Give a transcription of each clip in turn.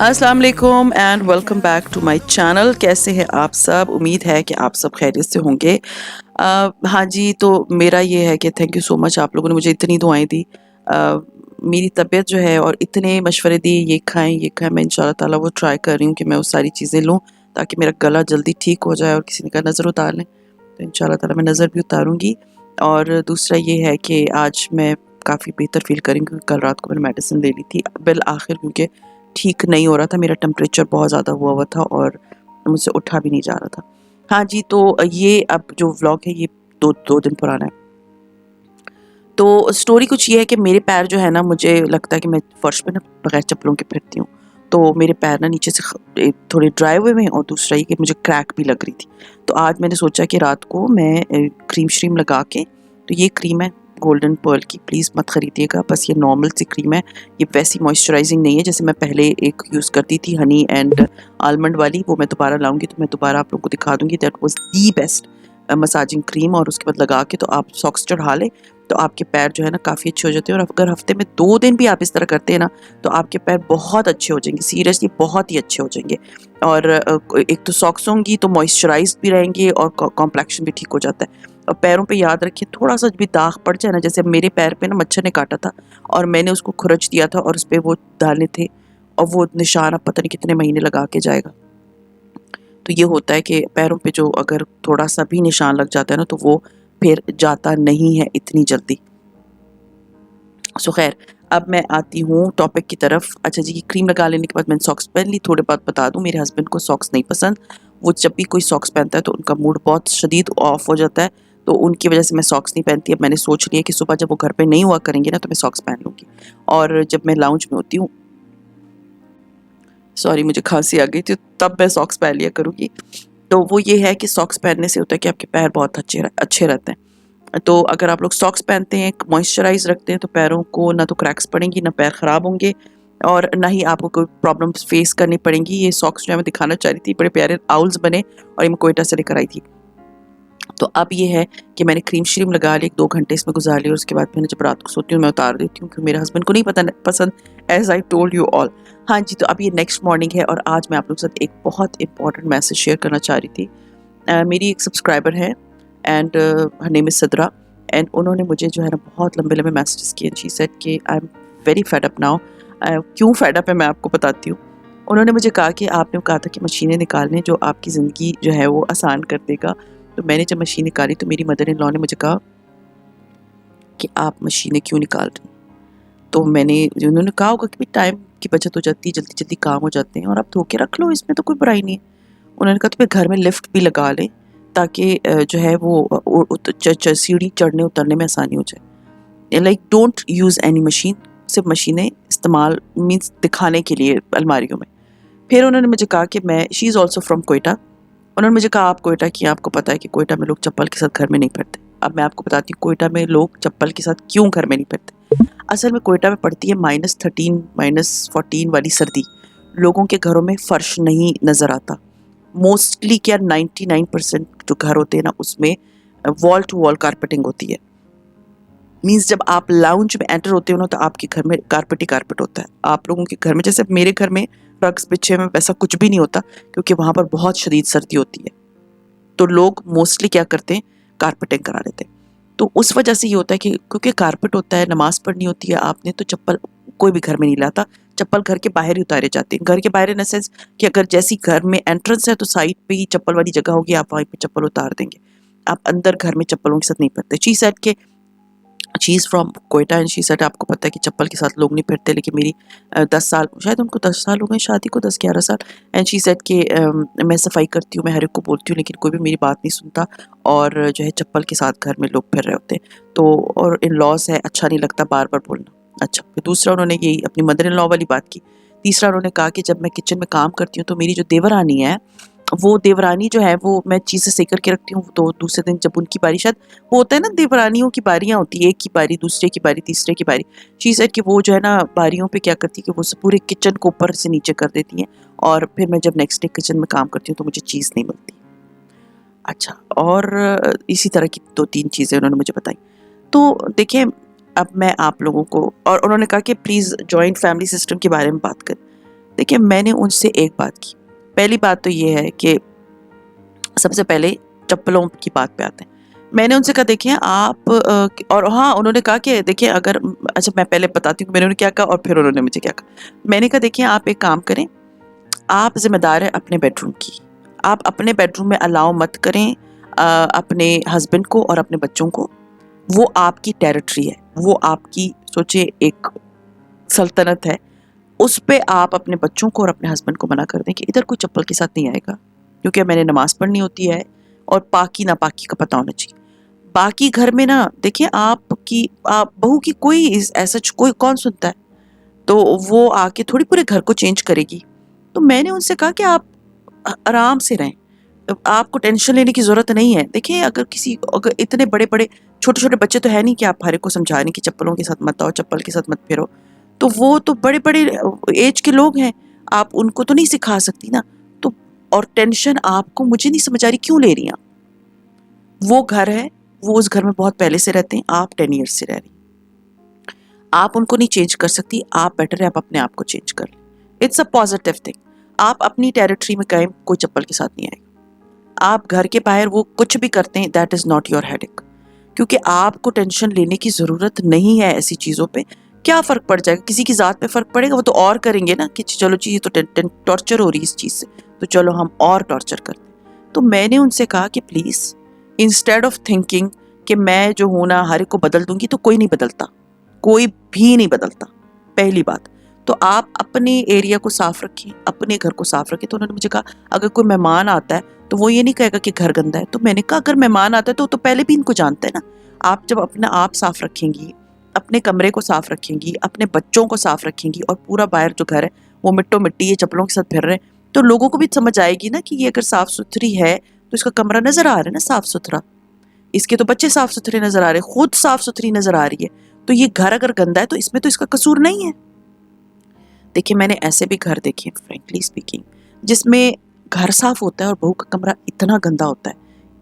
السلام علیکم and welcome back to my channel. کیسے ہیں آپ سب؟ امید ہے کہ آپ سب خیریت سے ہوں گے. ہاں جی، تو میرا یہ ہے کہ تھینک یو سو مچ، آپ لوگوں نے مجھے اتنی دعائیں دی. میری طبیعت جو ہے اور اتنے مشورے دیے یہ کھائیں یہ کھائیں، میں انشاءاللہ تعالیٰ وہ ٹرائی کر رہی ہوں کہ میں وہ ساری چیزیں لوں تاکہ میرا گلا جلدی ٹھیک ہو جائے. اور کسی نے کہا نظر اتار لیں، تو انشاءاللہ تعالیٰ میں نظر بھی اتاروں گی. اور دوسرا یہ ہے کہ آج میں کافی بہتر فیل کریں گی کیونکہ کل رات کو میں نے میڈیسن لے لی تھی بالآخر، کیونکہ ٹھیک نہیں ہو رہا تھا، میرا ٹمپریچر بہت زیادہ ہوا تھا اور مجھ سے اٹھا بھی نہیں جا رہا تھا. ہاں جی، تو یہ اب جو ولاگ ہے یہ دو دن پرانا ہے. تو سٹوری کچھ یہ ہے کہ میرے پیر جو ہے نا، مجھے لگتا ہے کہ میں فرش پہ نا بغیر چپلوں کے پھرتی ہوں، تو میرے پیر نا نیچے سے تھوڑے ڈرائی ہوئے ہیں، اور دوسرا یہ کہ مجھے کریک بھی لگ رہی تھی. تو آج میں نے سوچا کہ رات کو میں کریم شریم لگا کے، تو یہ کریم ہے گولڈن پرل کی، پلیز مت خریدیے گا، بس یہ نارمل سی کریم ہے. یہ ویسی موئسچرائزنگ نہیں ہے جیسے میں پہلے ایک یوز کرتی تھی ہنی اینڈ آلمنڈ والی، وہ میں دوبارہ لاؤں گی تو میں دوبارہ آپ لوگوں کو دکھا دوں گی. دیٹ واز دی بیسٹ مساجنگ کریم. اور اس کے بعد لگا کے تو آپ ساکس چڑھا لیں تو آپ کے پیر جو ہے نا کافی اچھے ہو جاتے ہیں. اور اگر ہفتے میں 2 دن بھی آپ اس طرح کرتے ہیں نا تو آپ کے پیر بہت اچھے ہو جائیں گے، سیریسلی بہت ہی اچھے ہو جائیں گے. اور ایک تو ساکس ہوں گی تو موئسچرائز بھی رہیں گے اور کمپلیکشن بھی ٹھیک ہو جاتا ہے. اور پیروں پہ یاد رکھیں تھوڑا سا بھی داغ پڑ جائے نا، جیسے میرے پیر پہ نا مچھر نے کاٹا تھا اور میں نے اس کو کھرچ دیا تھا اور اس پہ وہ دانے تھے اور وہ نشان اب پتہ نہیں کتنے مہینے لگا کے جائے گا. تو یہ ہوتا ہے کہ پیروں پہ جو اگر تھوڑا سا بھی نشان لگ جاتا ہے نا تو وہ پھر جاتا نہیں ہے اتنی جلدی. سو خیر، اب میں آتی ہوں ٹاپک کی طرف. اچھا جی، کریم لگا لینے کے بعد میں نے ساکس پہن لی. تھوڑے بات بتا دوں، میرے ہسبینڈ کو ساکس نہیں پسند. وہ جب بھی کوئی ساکس پہنتا ہے تو ان کا موڈ بہت شدید آف ہو جاتا ہے، تو ان کی وجہ سے میں ساکس نہیں پہنتی. اب میں نے سوچ لیا کہ صبح جب وہ گھر پہ نہیں ہوا کریں گے نا تو میں ساکس پہن لوں گی. اور جب میں لاؤنج میں ہوتی ہوں، سوری مجھے کھانسی آ گئی تھی، تب میں ساکس پہن لیا کروں گی. تو وہ یہ ہے کہ ساکس پہننے سے ہوتا ہے کہ آپ کے پیر بہت اچھے رہتے ہیں. تو اگر آپ لوگ ساکس پہنتے ہیں، موئسچرائز رکھتے ہیں، تو پیروں کو نہ تو کریکس پڑیں گی، نہ پیر خراب ہوں گے، اور نہ ہی آپ کو کوئی پرابلم فیس کرنی پڑیں گی. یہ ساکس جو ہے میں دکھانا چاہ رہی تھی، بڑے پیارے آؤلز بنے اور یہ میں کوئٹہ سے لے کر آئی تھی. تو اب یہ ہے کہ میں نے کریم شریم لگا لی، 2 گھنٹے اس میں گزار لی، اور اس کے بعد میں نے جب رات کو سوتی ہوں میں اتار دیتی ہوں کیونکہ میرے ہسبینڈ کو نہیں پسند، as I told you all. ہاں جی، تو اب یہ نیکسٹ مارننگ ہے اور آج میں آپ لوگوں کے ساتھ ایک بہت امپورٹنٹ میسج شیئر کرنا چاہ رہی تھی. میری ایک سبسکرائبر ہے and Hare name is Sadra, and انہوں نے مجھے جو ہے نا بہت لمبے لمبے میسیجز کیے. شی سیڈ کہ I am very fed up now. کیوں فیڈ اپ ہے میں آپ کو بتاتی ہوں. انہوں نے مجھے کہا کہ آپ نے کہا تھا کہ مشینیں نکالنے جو آپ کی زندگی جو ہے وہ آسان کر دے گا. تو میں نے جب مشین نکالی تو میری مدر ان لا نے مجھے کہا کہ آپ مشینیں کیوں نکال رہی ہیں. تو میں نے، انہوں نے کہا ہوگا کہ ٹائم کی بچت ہو جاتی ہے، جلدی جلدی کام ہو جاتے ہیں اور آپ دھو کے رکھ لو، اس میں تو کوئی برائی نہیں ہے. انہوں نے کہا تو پھر گھر میں لفٹ بھی لگا لیں تاکہ جو ہے وہ سیڑھی چڑھنے اترنے میں آسانی ہو جائے. Like don't use any machine, صرف مشینیں استعمال مینس دکھانے کے لیے الماریوں میں. پھر انہوں نے مجھے کہا کہ میں، شی از آلسو فرام کوئٹہ، انہوں نے مجھے کہا آپ کوئٹہ کی، آپ کو پتہ ہے کہ کوئٹہ میں لوگ چپل کے ساتھ گھر میں نہیں پھرتے. اب میں آپ کو بتاتی ہوں کوئٹہ میں لوگ چپل کے ساتھ کیوں گھر میں نہیں پھرتے. اصل میں کوئٹہ میں پڑتی ہے -13 -14 والی سردی. لوگوں کے گھروں میں فرش نہیں نظر آتا. موسٹلی کیا 99% جو گھر ہوتے ہیں نا اس میں وال ٹو وال کارپیٹنگ ہوتی ہے. مینس جب آپ لاؤنج میں انٹر ہوتے ہو نا تو آپ کے گھر میں کارپیٹ ہی کارپیٹ ہوتا ہے. آپ لوگوں کے گھر میں، جیسے میرے گھر میں رگس بچھے میں ویسا کچھ بھی نہیں ہوتا کیونکہ وہاں پر بہت شدید سردی ہوتی ہے. تو لوگ موسٹلی کیا کرتے ہیں، کارپیٹنگ کرا لیتے ہیں. تو اس وجہ سے یہ ہوتا ہے کہ کیونکہ کارپیٹ ہوتا ہے، نماز پڑھنی ہوتی ہے آپ نے، تو چپل کوئی بھی گھر میں نہیں لاتا. چپل گھر کے باہر ہی اتارے جاتے ہیں. گھر کے باہر ان دا سینس کہ اگر جیسی گھر میں انٹرنس ہے تو سائڈ پہ ہی چپل والی جگہ ہوگی، آپ وہیں پہ چپل اتار دیں گے. آپ اندر گھر میں چپلوں کے ساتھ نہیں پھرتے. شی سیڈ کہ she is from Quetta and she said آپ کو پتہ ہے کہ چپل کے ساتھ لوگ نہیں پھرتے. لیکن میری 10 سال، شاید ان کو 10 سال ہو گئے شادی کو، 10-11 سال. اینڈ شی سیڈ کہ میں صفائی کرتی ہوں، میں ہر ایک کو بولتی ہوں، لیکن کوئی بھی میری بات نہیں سنتا اور جو ہے چپل کے ساتھ گھر میں لوگ پھر رہے ہوتے ہیں. تو اور ان لاس ہے، اچھا نہیں لگتا بار بار بولنا. اچھا، پھر دوسرا انہوں نے یہی اپنی مدر ان لا والی بات کی. تیسرا انہوں نے کہا کہ جب میں کچن میں کام کرتی ہوں تو میری جو دیورانی ہے، وہ دیورانی جو ہے وہ میں چیزیں سیک کر کے رکھتی ہوں. تو دوسرے دن جب ان کی باری، شاید وہ ہوتا ہے نا دیورانیوں کی باریاں ہوتی ہے، ایک کی باری، دوسرے کی باری، تیسرے کی باری. چیز ہے کہ وہ جو ہے نا باریوں پہ کیا کرتی ہے کہ وہ پورے کچن کو اوپر سے نیچے کر دیتی ہیں اور پھر میں جب نیکسٹ ڈے کچن میں کام کرتی ہوں تو مجھے چیز نہیں ملتی. اچھا، اور اسی طرح کی 2-3 چیزیں انہوں نے مجھے بتائی. تو دیکھیں اب میں آپ لوگوں کو، اور انہوں نے کہا کہ پلیز جوائنٹ فیملی سسٹم کے بارے میں بات کریں. دیکھیں میں نے ان سے ایک بات کی. پہلی بات تو یہ ہے کہ سب سے پہلے چپلوں کی بات پہ آتے ہیں. میں نے ان سے کہا دیکھیں آپ اور ہاں انہوں نے کہا کہ دیکھیں اگر اچھا میں پہلے بتاتی ہوں میں نے کیا کہا اور پھر انہوں نے مجھے کیا کہا. میں نے کہا دیکھیں آپ ایک کام کریں, آپ ذمہ دار ہیں اپنے بیڈ روم کی. آپ اپنے بیڈ روم میں الاؤ مت کریں اپنے ہسبینڈ کو اور اپنے بچوں کو. وہ آپ کی ٹیریٹری ہے, وہ آپ کی سوچے ایک سلطنت ہے. اس پہ آپ اپنے بچوں کو اور اپنے ہسبینڈ کو منع کر دیں کہ ادھر کوئی چپل کے ساتھ نہیں آئے گا, کیونکہ میں نے نماز پڑھنی ہوتی ہے اور پاکی ناپاکی کا پتہ ہونا چاہیے. باقی گھر میں نا دیکھیں آپ بہو کی کوئی ایسا کوئی کون سنتا ہے, تو وہ آ کے تھوڑی پورے گھر کو چینج کرے گی. تو میں نے ان سے کہا کہ آپ آرام سے رہیں, آپ کو ٹینشن لینے کی ضرورت نہیں ہے. دیکھیں اگر اتنے بڑے بڑے چھوٹے چھوٹے بچے تو ہے نہیں کہ آپ ہر ایک کو سمجھائیں کہ چپلوں کے ساتھ مت آؤ, چپل کے ساتھ مت پھرو. تو وہ تو بڑے بڑے ایج کے لوگ ہیں, آپ ان کو تو نہیں سکھا سکتی نا. تو اور ٹینشن آپ کو مجھے نہیں سمجھ آ رہی کیوں لے رہی ہیں. وہ گھر ہے, وہ اس گھر میں بہت پہلے سے رہتے ہیں, آپ 10 ایئرس سے رہ رہی ہیں. آپ ان کو نہیں چینج کر سکتی, آپ بیٹر ہے آپ اپنے آپ کو چینج کر لیں. It's a positive thing. آپ اپنی ٹیریٹری میں قائم, کوئی چپل کے ساتھ نہیں آئے گا. آپ گھر کے باہر وہ کچھ بھی کرتے ہیں that is not your headache, کیونکہ آپ کو ٹینشن لینے کی ضرورت نہیں ہے ایسی چیزوں پہ. کیا فرق پڑ جائے گا, کسی کی ذات پہ فرق پڑے گا, وہ تو اور کریں گے نا کہ چلو جی یہ تو ٹارچر ہو رہی ہے اس چیز سے, تو چلو ہم اور ٹارچر کرتے ہیں. تو میں نے ان سے کہا کہ پلیز انسٹیڈ آف تھنکنگ کہ میں جو ہوں نا ہر ایک کو بدل دوں گی, تو کوئی نہیں بدلتا, کوئی بھی نہیں بدلتا. پہلی بات تو آپ اپنے ایریا کو صاف رکھیں, اپنے گھر کو صاف رکھیں. تو انہوں نے مجھے کہا اگر کوئی مہمان آتا ہے تو وہ یہ نہیں کہے گا کہ گھر گندا ہے. تو میں نے کہا اگر مہمان آتا ہے تو پہلے بھی ان کو جانتا ہے نا. آپ جب اپنا آپ صاف رکھیں گی, اپنے کمرے کو صاف رکھیں گی, اپنے بچوں کو صاف رکھیں گی, اور پورا باہر جو گھر ہے وہ مٹی یہ چپلوں کے ساتھ پھر رہے ہیں, تو لوگوں کو بھی سمجھ آئے گی نا کہ یہ اگر صاف ستھری ہے تو اس کا کمرہ نظر آ رہا ہے نا صاف ستھرا, اس کے تو بچے صاف ستھرے نظر آ رہے ہیں, خود صاف ستھری نظر آ رہی ہے. تو یہ گھر اگر گندا ہے تو اس میں تو اس کا قصور نہیں ہے. دیکھیں میں نے ایسے بھی گھر دیکھے فرینکلی اسپیکنگ جس میں گھر صاف ہوتا ہے اور بہو کا کمرہ اتنا گندا ہوتا ہے,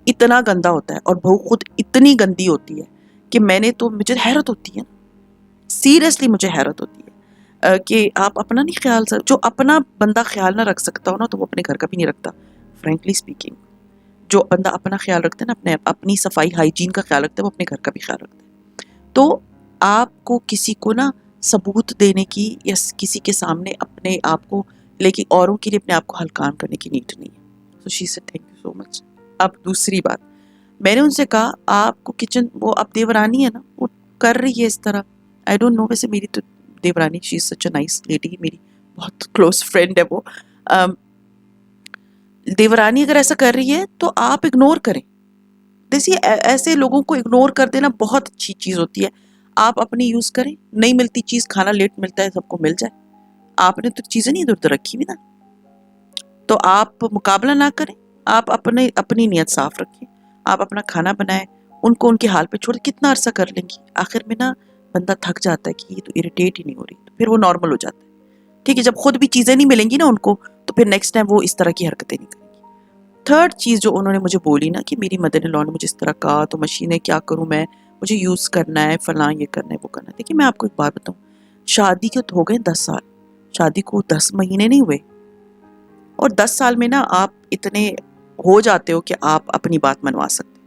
اتنا گندا ہوتا ہے, اور بہو خود اتنی گندی ہوتی ہے کہ مجھے حیرت ہوتی ہے, سیریسلی مجھے حیرت ہوتی ہے کہ آپ اپنا نہیں خیال جو اپنا بندہ خیال نہ رکھ سکتا ہو نا, تو وہ اپنے گھر کا بھی نہیں رکھتا. فرینکلی اسپیکنگ جو بندہ اپنا خیال رکھتا ہے نا, اپنی صفائی ہائیجین کا خیال رکھتا ہے, وہ اپنے گھر کا بھی خیال رکھتا ہے. تو آپ کو کسی کو نا ثبوت دینے کی یا کسی کے سامنے اپنے آپ کو لیکن اوروں کے لیے اپنے آپ کو ہلکان کرنے کی نیڈ نہیں ہے. So she said thank you so much. اب دوسری بات, میں نے ان سے کہا آپ کو کچن, وہ اب دیورانی ہے نا, وہ کر رہی ہے اس طرح, آئی ڈونٹ نو, ویسے میری تو دیورانی شی از سچ اے نائس لیڈی, میری بہت کلوز فرینڈ ہے وہ. دیورانی اگر ایسا کر رہی ہے تو آپ اگنور کریں. دیکھیے ایسے لوگوں کو اگنور کر دینا بہت اچھی چیز ہوتی ہے. آپ اپنی یوز کریں, نہیں ملتی چیز, کھانا لیٹ ملتا ہے, سب کو مل جائے. آپ نے تو چیزیں نہیں ادھر ادھر رکھی ہوئی نا, تو آپ مقابلہ نہ کریں, آپ اپنی نیت صاف رکھیں, آپ اپنا کھانا بنائیں, ان کو ان کے حال پہ چھوڑ. کتنا عرصہ کر لیں گی, آخر میں نا بندہ تھک جاتا ہے کہ یہ تو اریٹیٹ ہی نہیں ہو رہی, تو پھر وہ نارمل ہو جاتا ہے. ٹھیک ہے, جب خود بھی چیزیں نہیں ملیں گی نا ان کو, تو پھر نیکسٹ ٹائم وہ اس طرح کی حرکتیں نہیں کریں گی. تھرڈ چیز جو انہوں نے مجھے بولی نا کہ میری مدر ان لا نے مجھے اس طرح کہا, تو مشینیں کیا کروں میں, مجھے یوز کرنا ہے, فلاں یہ کرنا ہے, وہ کرنا ہے. دیکھیے میں آپ کو ایک بات بتاؤں, شادی کے ہو گئے 10 سال, شادی کو 10 مہینے نہیں ہوئے, اور 10 سال میں نا آپ اتنے ہو جاتے ہو کہ آپ اپنی بات منوا سکتے.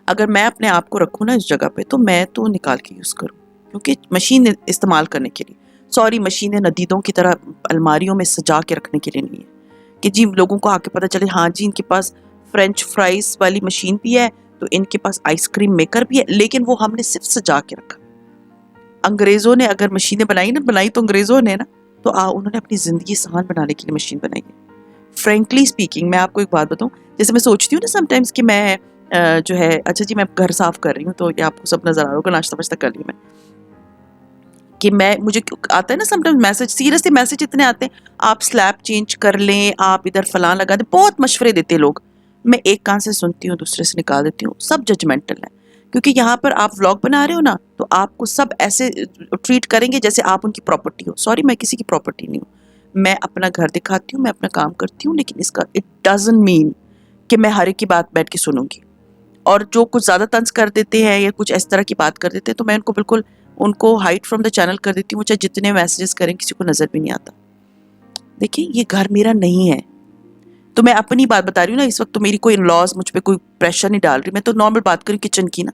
اگر میں اپنے آپ کو رکھوں نا اس جگہ پہ, تو میں تو نکال کے یوز کروں, کیونکہ مشین استعمال کرنے کے لیے, سوری مشینیں ندیدوں کی طرح الماریوں میں سجا کے رکھنے کے لیے نہیں ہے کہ جی لوگوں کو آ کے پتہ چلے ہاں جی ان کے پاس فرینچ فرائز والی مشین بھی ہے, تو ان کے پاس آئس کریم میکر بھی ہے, لیکن وہ ہم نے صرف سجا کے رکھا. انگریزوں نے اگر مشینیں بنائی تو انگریزوں نے نا, تو انہوں نے اپنی زندگی آسان بنانے کے لیے مشین بنائی ہے. فرینکلی اسپیکنگ میں آپ کو ایک بات بتاؤں, جیسے میں سوچتی ہوں نا سم ٹائمس کہ میں جو ہے اچھا جی میں گھر صاف کر رہی ہوں, تو یہ آپ کو سب نظر آ رہا ہوگا, ناشتہ واشتہ کر لی میں, کہ مجھے آتا ہے نا some times message, seriously message اتنے آتے ہیں, آپ سلیب چینج کر لیں, آپ ادھر فلاں لگا دیں, بہت مشورے دیتے لوگ. میں ایک کان سے سنتی ہوں, دوسرے سے نکال دیتی ہوں. سب ججمنٹل ہے, کیونکہ یہاں پر آپ ولاگ بنا رہے ہو نا, تو آپ کو سب ایسے ٹریٹ کریں گے جیسے آپ ان کی پراپرٹی ہو. سوری میں کسی کی پراپرٹی نہیں ہوں, میں اپنا گھر دکھاتی ہوں, میں اپنا کام کرتی ہوں, لیکن اس کا اٹ ڈزنٹ مین کہ میں ہر ایک کی بات بیٹھ کے سنوں گی. اور جو کچھ زیادہ طنز کر دیتے ہیں یا کچھ اس طرح کی بات کر دیتے ہیں, تو میں ان کو بالکل ان کو ہائڈ فرام دا چینل کر دیتی ہوں, چاہے جتنے میسیجز کریں کسی کو نظر بھی نہیں آتا. دیکھیں یہ گھر میرا نہیں ہے. تو میں اپنی بات بتا رہی ہوں نا, اس وقت تو میری کوئی لاز مجھ پہ کوئی پریشر نہیں ڈال رہی, میں تو نارمل بات کر رہی ہوں کچن کی نا.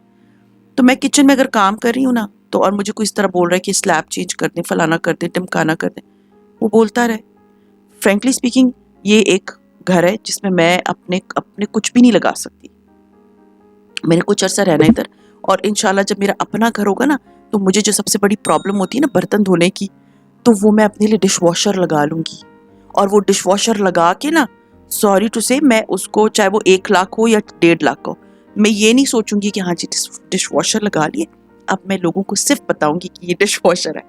تو میں کچن میں اگر کام کر رہی ہوں نا, تو اور مجھے کوئی اس طرح بول رہا ہے کہ سلیب چینج کر دیں, فلانا کر دیں, ٹمکانا کر دیں, وہ بولتا رہے. فرینکلی اسپیکنگ یہ ایک گھر ہے جس میں میں اپنے کچھ بھی نہیں لگا سکتی. میں نے کچھ عرصہ رہنا ادھر, اور انشاءاللہ جب میرا اپنا گھر ہوگا نا, تو مجھے جو سب سے بڑی پرابلم ہوتی ہے نا برتن دھونے کی, تو وہ میں اپنے لیے ڈش واشر لگا لوں گی. اور وہ ڈش واشر لگا کے نا, سوری ٹو سے, میں اس کو چاہے وہ 1 لاکھ ہو یا 1.5 لاکھ ہو, میں یہ نہیں سوچوں گی کہ ہاں جی ڈش واشر لگا لیے, اب میں لوگوں کو صرف بتاؤں گی کہ یہ ڈش واشر ہے.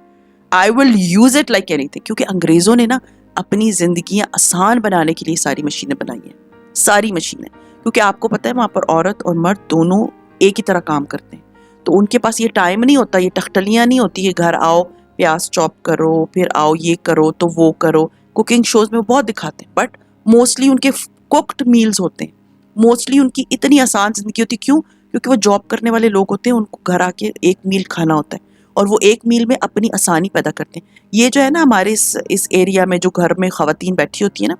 I will use it like اینی تھنگ, کیونکہ انگریزوں نے نا اپنی زندگیاں آسان بنانے کے لیے ساری مشینیں بنائی ہیں, ساری مشینیں. کیونکہ آپ کو پتہ ہے وہاں پر عورت اور مرد دونوں ایک ہی طرح کام کرتے ہیں, تو ان کے پاس یہ ٹائم نہیں ہوتا, یہ ٹختلیاں نہیں ہوتی کہ گھر آؤ پیاز چاپ کرو, پھر آؤ یہ کرو تو وہ کرو. کوکنگ شوز میں وہ بہت دکھاتے ہیں, بٹ موسٹلی ان کے کوکڈ میلز ہوتے ہیں, موسٹلی ان کی اتنی آسان زندگی ہوتی ہے. کیوں؟ کیونکہ وہ جاب کرنے والے لوگ ہوتے ہیں, ان کو گھر آ کے ایک میل کھانا ہوتا ہے, اور وہ ایک میل میں اپنی آسانی پیدا کرتے ہیں. یہ جو ہے نا ہمارے اس ایریا میں جو گھر میں خواتین بیٹھی ہوتی ہیں نا,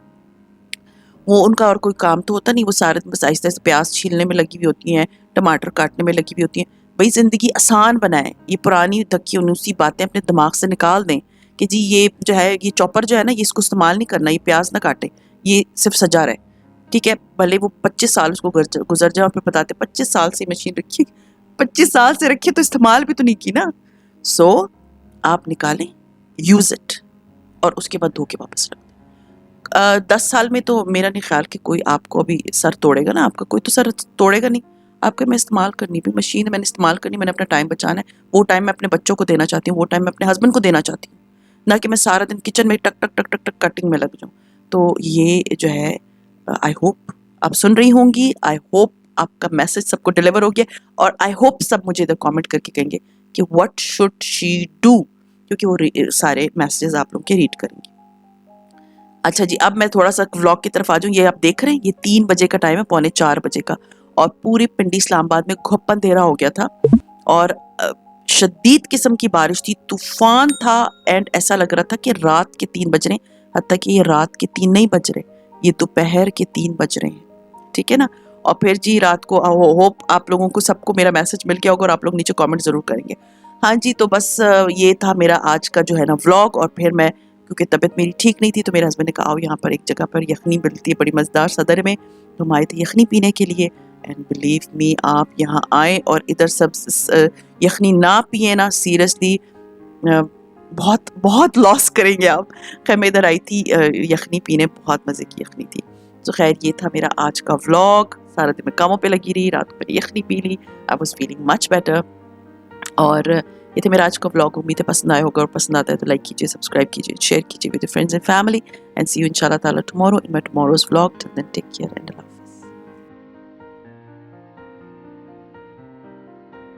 وہ ان کا اور کوئی کام تو ہوتا نہیں, وہ سارے دن بس آہستہ آہستہ پیاز چھیلنے میں لگی ہوئی ہوتی ہیں, ٹماٹر کاٹنے میں لگی ہوئی ہوتی ہیں. بھائی زندگی آسان بنائیں, یہ پرانی دکی انوسی باتیں اپنے دماغ سے نکال دیں کہ جی یہ جو ہے یہ چاپر جو ہے نا, یہ اس کو استعمال نہیں کرنا, یہ پیاز نہ کاٹے, یہ صرف سجا رہے. ٹھیک ہے, بھلے وہ 25 سال اس کو گزر جائے, اور پھر بتاتے 25 سال سے مشین رکھی, 25 سال سے رکھی تو استعمال بھی تو نہیں کی نا. سو آپ نکالیں, یوز اٹ, اور اس کے بعد دھو کے واپس رکھ دیں. 10 سال میں تو میرا نہیں خیال کہ کوئی آپ کو ابھی سر توڑے گا نا, آپ کا کوئی تو سر توڑے گا نہیں. آپ کو میں استعمال کرنی بھی مشین ہے, میں نے استعمال کرنی, میں نے اپنا ٹائم بچانا ہے. وہ ٹائم میں اپنے بچوں کو دینا چاہتی ہوں, وہ ٹائم میں اپنے ہسبینڈ کو دینا چاہتی ہوں, نہ کہ میں سارا دن کچن میں ٹک ٹک ٹک ٹک ٹک کٹنگ میں لگ جاؤں. تو یہ جو ہے آئی ہوپ آپ سن رہی ہوں گی, آئی ہوپ آپ کا میسج سب کو ڈیلیور ہو گیا, اور آئی ہوپ سب مجھے ادھر کامنٹ کر کے کہیں گے کہ واٹ شوڈ شی ڈو, کیونکہ وہ سارے میسیجز آپ لوگ کے ریڈ کریں گے. اچھا جی, اب میں تھوڑا سا ولاگ کی طرف آ جاؤں. یہ آپ دیکھ رہے ہیں, یہ 3 بجے کا ٹائم ہے, 3:45 بجے کا, اور پوری پنڈی اسلام آباد میں گھپ اندھیرا ہو گیا تھا, اور شدید قسم کی بارش تھی, طوفان تھا, اینڈ ایسا لگ رہا تھا کہ رات کے 3 بج رہے ہیں, حتیٰ کہ یہ رات کے 3 نہیں بج رہے, یہ دوپہر کے 3 بج رہے ہیں. ٹھیک ہے نا. اور پھر جی رات کو ہوپ آپ لوگوں کو سب کو میرا میسج مل گیا ہوگا, اور آپ لوگ نیچے کامنٹ ضرور کریں گے. ہاں جی, تو بس یہ تھا میرا آج کا جو ہے نا ولاگ. اور پھر میں, کیونکہ طبیعت میری ٹھیک نہیں تھی, تو میرے ہسبینڈ نے کہا آؤ یہاں پر ایک جگہ پر یخنی ملتی ہے بڑی مزیدار صدر میں, تو ہم آئے تھے یخنی پینے کے لیے. اینڈ بلیو می, آپ یہاں آئیں اور ادھر سب یخنی نہ پیئیں نا, سیریسلی بہت بہت لاس کریں گے آپ. خیر میں ادھر آئی تھی یخنی پینے, بہت مزے کی یخنی تھی. تو خیر یہ تھا میرا آج کا ولاگ. سارا دن میں کاموں پہ لگی رہی, رات کو یخنی پی لی, I was feeling much better. اور یہ تھا میرا آج کا ولاگ. امید ہے پسند آیا ہوگا, اور پسند آتا ہے تو لائک کیجیے, سبسکرائب کیجیے, شیئر کیجیے with friends and family, and see you انشاءاللہ تعالی tomorrow in my tomorrow's vlog. Till then take care and